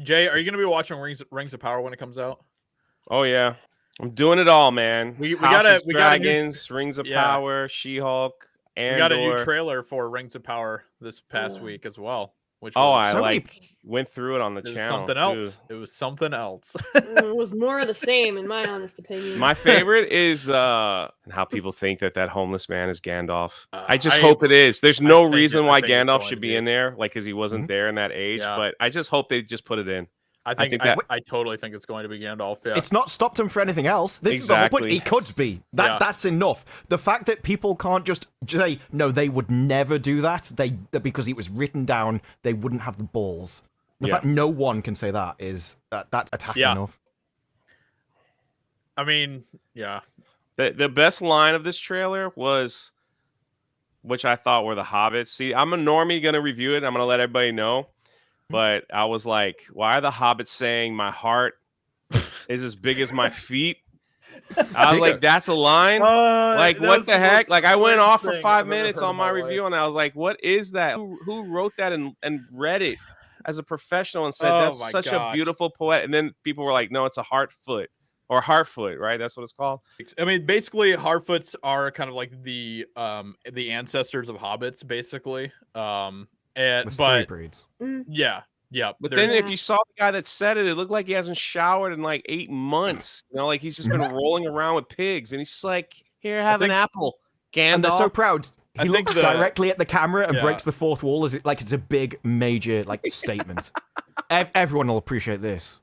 Jay, are you gonna be watching Rings of Power when it comes out? Oh yeah, I'm doing it all, man. We House got of a new Dragons, Rings of yeah Power, She-Hulk, we got a new Andor. trailer for Rings of Power this past week as well, which Oh, was I So many. went through it on the it was channel something too. else. It was something else. It was more of the same, in my honest opinion. My favorite is how people think that homeless man is Gandalf. I just I- hope it is. There's no think reason I why think it's Gandalf going should to be be. in there, like because he wasn't there in that age. Yeah. But I just hope they just put it in. I think that- I totally think it's going to be Gandalf. Yeah. It's not stopped him for anything else. This is the whole point. Exactly. He could be. Yeah. That's enough. The fact that people can't just say, no, they would never do that. Because it was written down, they wouldn't have the balls. The fact no one can say that is that's attacking enough. I mean, yeah. The best line of this trailer was, which I thought were the hobbits. See, I'm a normie gonna review it. I'm gonna let everybody know. But I was like, why are the hobbits saying my heart is as big as my feet? I was like, that's a line? Like, what the heck? Like, I went off for 5 minutes on my review, and I was like, what is that? Who wrote that and read it as a professional and said, that's such a beautiful poet? And then people were like, no, it's a Hartfoot. Or Hartfoot, right? That's what it's called. I mean, basically, Harfoots are kind of like the ancestors of hobbits, basically. But breeds. yeah. But then if you saw the guy that said it, it looked like he hasn't showered in like 8 months. You know, like he's just been rolling around with pigs, and he's just like, "Here, have an apple." Gandalf. And they're so proud. He looks directly at the camera and Yeah. breaks the fourth wall as like it's a big, major statement. Everyone will appreciate this.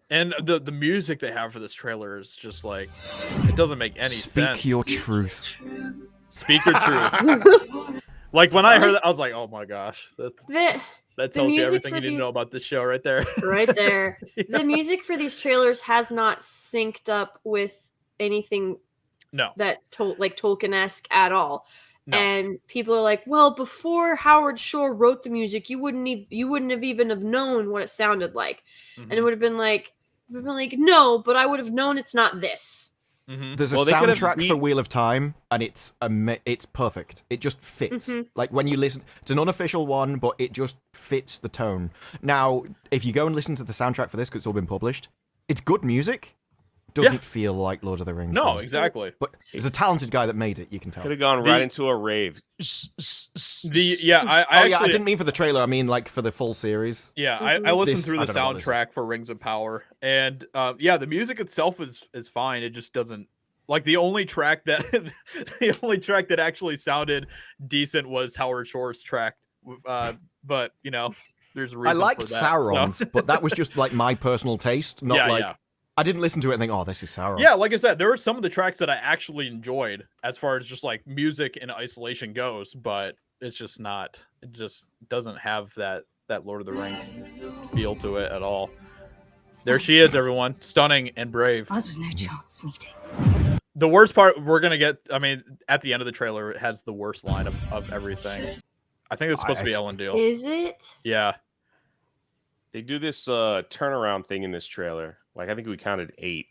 And the music they have for this trailer is just like, it doesn't make any sense. Speak your truth. Speak your truth. Like when I heard that, I was like, oh my gosh, that tells you everything you need to know about this show right there. Right there. The music for these trailers has not synced up with anything that Tolkien-esque at all. No. And people are like, well, before Howard Shore wrote the music, you wouldn't have even have known what it sounded like. Mm-hmm. And it would have been like, no, but I would have known it's not this. Mm-hmm. There's a soundtrack for Wheel of Time, and it's perfect. It just fits. Mm-hmm. Like when you listen, it's an unofficial one, but it just fits the tone. Now, if you go and listen to the soundtrack for this, because it's all been published, it's good music. Doesn't feel like Lord of the Rings. No, exactly. But there's a talented guy that made it. You can tell. Could have gone right into a rave. I didn't mean for the trailer. I mean like for the full series. Yeah, I listened through the soundtrack for Rings of Power, and the music itself is fine. It just doesn't like the only track that actually sounded decent was Howard Shore's track. But you know, there's a reason. I liked for that, Sauron's, but that was just like my personal taste, not Yeah. I didn't listen to it and think, oh, this is Sauron. Yeah, like I said, there were some of the tracks that I actually enjoyed as far as just like music in isolation goes, but it's just not. It just doesn't have that Lord of the Rings feel to it at all. There she is, everyone. Stunning and brave. Ours was no chance meeting. The worst part we're going to get, I mean, at the end of the trailer, it has the worst line of everything. I think it's supposed to be Elendil. Is it? Yeah. They do this turnaround thing in this trailer. Like, I think we counted 8.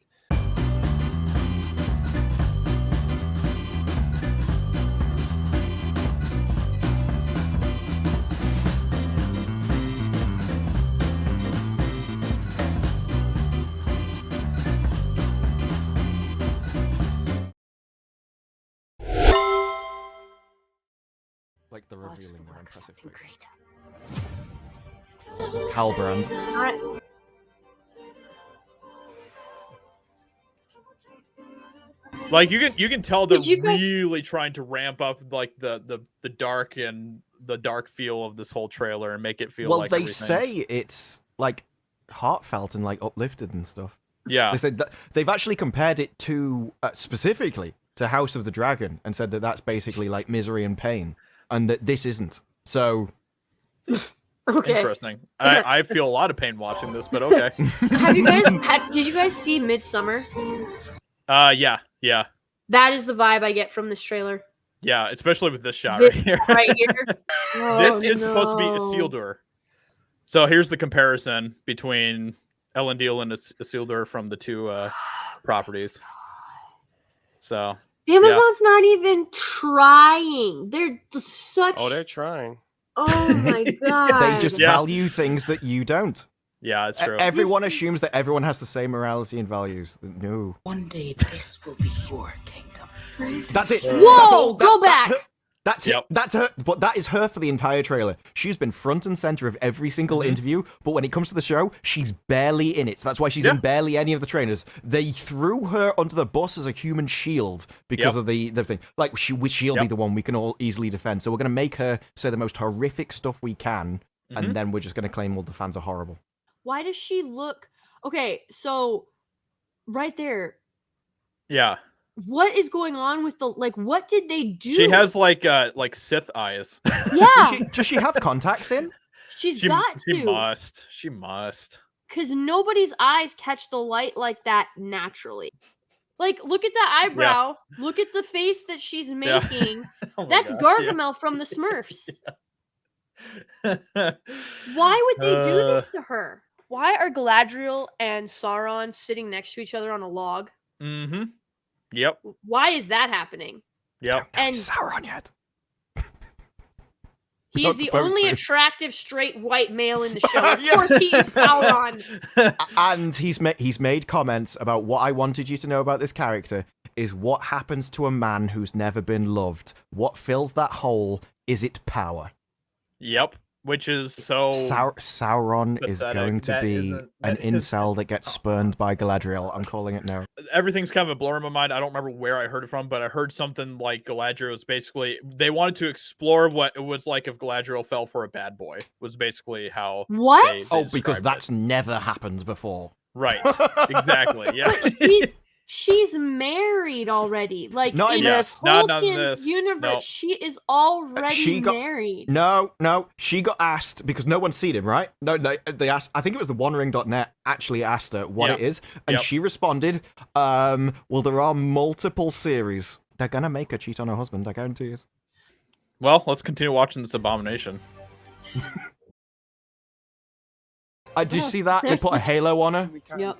Like the revealing their impressive Halbrand. Like you can tell they're really trying to ramp up like the dark and the dark feel of this whole trailer and make it feel like they say it's like heartfelt and like uplifted and stuff. Yeah. They said that they've actually compared it to specifically to House of the Dragon and said that that's basically like misery and pain and that this isn't. So okay. Interesting. I feel a lot of pain watching this, but okay. Did you guys see Midsummer? Yeah. That is the vibe I get from this trailer. Yeah, especially with this shot right here. Right here. This is supposed to be Isildur. So here's the comparison between Elendil and Isildur from the two properties. So Amazon's not even trying. They're such. Oh, they're trying. Oh my god. They just value things that you don't. Yeah, it's true. Everyone assumes that everyone has the same morality and values. No. One day this will be your kingdom. That's it. Whoa, go back. That's her. That's her. But that is her for the entire trailer. She's been front and center of every single interview, but when it comes to the show, she's barely in it. So that's why she's in barely any of the trailers. They threw her under the bus as a human shield because of the thing. Like, she'll be the one we can all easily defend. So we're going to make her say the most horrific stuff we can, and then we're just going to claim all the fans are horrible. Why does she look... Okay, so right there. Yeah. What is going on with the, like, what did they do? She has like Sith eyes. Yeah. Does she have contacts in? She must. She must. Because nobody's eyes catch the light like that naturally. Like, look at that eyebrow. Yeah. Look at the face that she's making. That's Gargamel from the Smurfs. Why would they do this to her? Why are Galadriel and Sauron sitting next to each other on a log? Mm-hmm. Yep. Why is that happening? Yep. And Sauron yet. He is the only attractive straight white male in the show. Of course he is Sauron. And he's made comments about what I wanted you to know about this character is what happens to a man who's never been loved. What fills that hole? Is it power? Yep. Which is so... Sauron is going to be an incel that gets spurned by Galadriel. I'm calling it now. Everything's kind of a blur in my mind. I don't remember where I heard it from, but I heard something like Galadriel was basically... They wanted to explore what it was like if Galadriel fell for a bad boy, was basically how... What? They because that's never happened before. Right. Exactly. Yeah. She's married already. Like, not in this. Tolkien's universe, no. She is already married. No. She got asked, because no one's seen him, right? No, they asked, I think it was the OneRing.net actually asked her what it is, and she responded, well, there are multiple series. They're gonna make her cheat on her husband, I guarantee you. Well, let's continue watching this abomination. Did you see that? They put a halo on her? Yep.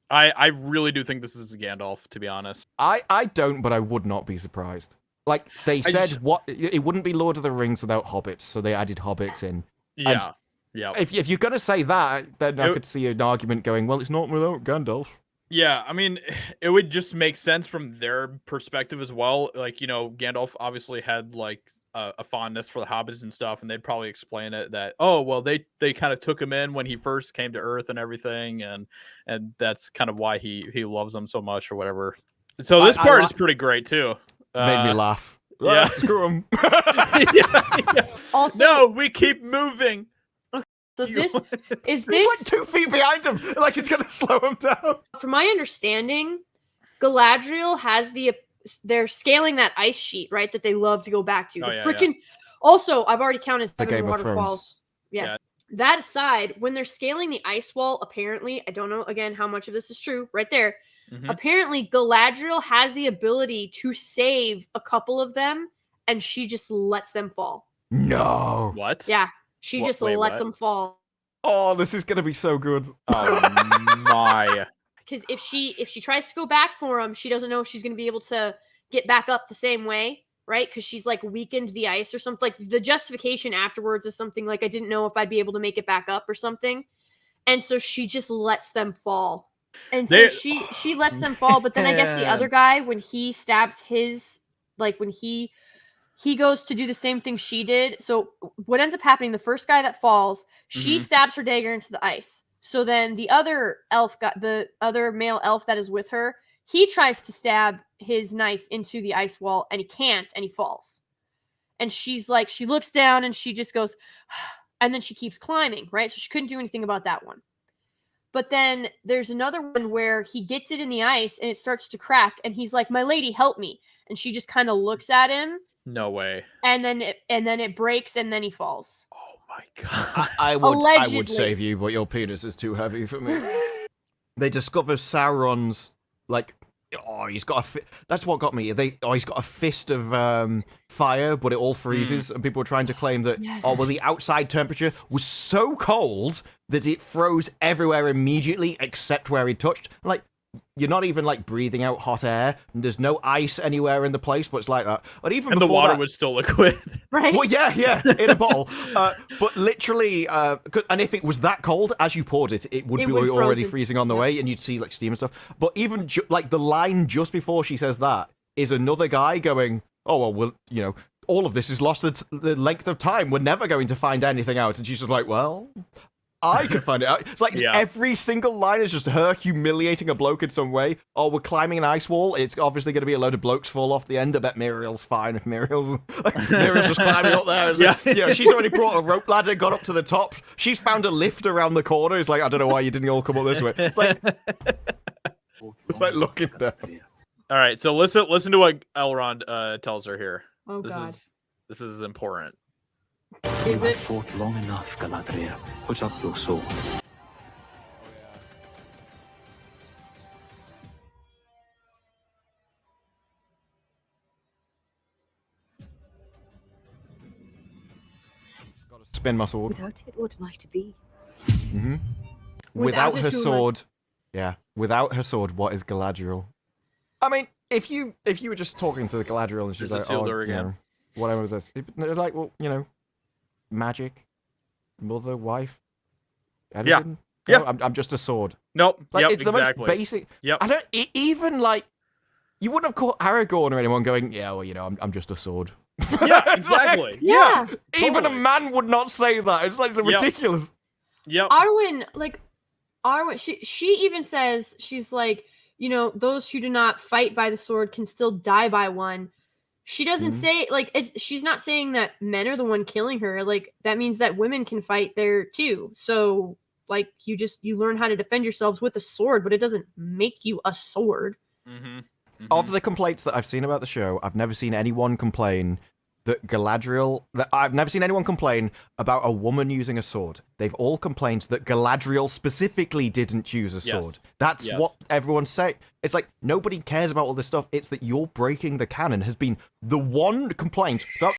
I really do think this is Gandalf, to be honest. I don't, but I would not be surprised. Like, they said it wouldn't be Lord of the Rings without hobbits, so they added hobbits in. Yeah. If you're going to say that, then I could see an argument going, well, it's not without Gandalf. Yeah, I mean, it would just make sense from their perspective as well. Like, you know, Gandalf obviously had, like, a fondness for the hobbits and stuff, and they'd probably explain it that, oh, well, they kind of took him in when he first came to Earth and everything, and that's kind of why he loves them so much or whatever. So this part is pretty great too. Made me laugh. Yeah, screw him. yeah. Also, no, we keep moving. So this He's like 2 feet behind him, like it's gonna slow him down. From my understanding, Galadriel has they're scaling that ice sheet, right? That they love to go back to. Also, I've already counted 7 waterfalls. Yes. Yeah. That aside, when they're scaling the ice wall, apparently, I don't know again how much of this is true. Right there, apparently Galadriel has the ability to save a couple of them, and she just lets them fall. No. What? Yeah, she just lets them fall. Oh, this is gonna be so good. Oh my. Because if she tries to go back for him, she doesn't know if she's going to be able to get back up the same way, right? Because she's like weakened the ice or something. Like the justification afterwards is something like, I didn't know if I'd be able to make it back up or something. And so she just lets them fall. And so she lets them fall. But then I guess the other guy, when he stabs his, like when he goes to do the same thing she did. So what ends up happening, the first guy that falls, she stabs her dagger into the ice. So then the other male elf that is with her, he tries to stab his knife into the ice wall and he can't, and he falls. And she's like, she looks down and she just goes, and then she keeps climbing, right? So she couldn't do anything about that one. But then there's another one where he gets it in the ice and it starts to crack and he's like, my lady, help me. And she just kind of looks at him. No way. And then it breaks and then he falls. My God. I would save you, but your penis is too heavy for me. They discover Sauron's, like, he's got that's what got me. He's got a fist of fire, but it all freezes, and people are trying to claim that, the outside temperature was so cold that it froze everywhere immediately except where he touched. Like, you're not even like breathing out hot air, and there's no ice anywhere in the place, but it's like that. But even and the water was still liquid, right? Well, yeah, in a bottle. But literally, and if it was that cold as you poured it, it would be already freezing on the way, and you'd see like steam and stuff. But even like the line just before she says that is another guy going, "Oh well, you know, all of this is lost the length of time. We're never going to find anything out." And she's just like, "Well, I can find it out." It's like every single line is just her humiliating a bloke in some way. Oh, we're climbing an ice wall. It's obviously going to be a load of blokes fall off the end. I bet Muriel's fine if Muriel's just climbing up there. It's like, you know, she's already brought a rope ladder, got up to the top. She's found a lift around the corner. It's like, I don't know why you didn't all come up this way. It's like looking down. All right, so listen to what Elrond tells her here. Oh God, this is important. You have fought long enough, Galadriel. Put up your sword. Got to spin my sword. Without it, what am I to be? Mm-hmm. Without her sword, without her sword, what is Galadriel? I mean, if you were just talking to the Galadriel and she's like, "Oh, you know, whatever this," they're like, "Well, you know, magic, mother, wife, anything." Yeah. No, I'm just a sword. Nope. Like, it's the most basic. Yep. I don't even like. You wouldn't have caught Aragorn or anyone going, "Yeah, well, you know, I'm just a sword." Yeah, exactly. Like, yeah. Even a man would not say that. It's like ridiculous. Yep. Arwen, she even says, she's like, you know, those who do not fight by the sword can still die by one. She doesn't say, like, she's not saying that men are the one killing her. Like, that means that women can fight there too. So, like, you learn how to defend yourselves with a sword, but it doesn't make you a sword. Mm-hmm. Mm-hmm. Of the complaints that I've seen about the show, I've never seen anyone complain that I've never seen anyone complain about a woman using a sword. They've all complained that Galadriel specifically didn't use a sword. That's what everyone's saying. It's like, nobody cares about all this stuff. It's that you're breaking the canon has been the one complaint throughout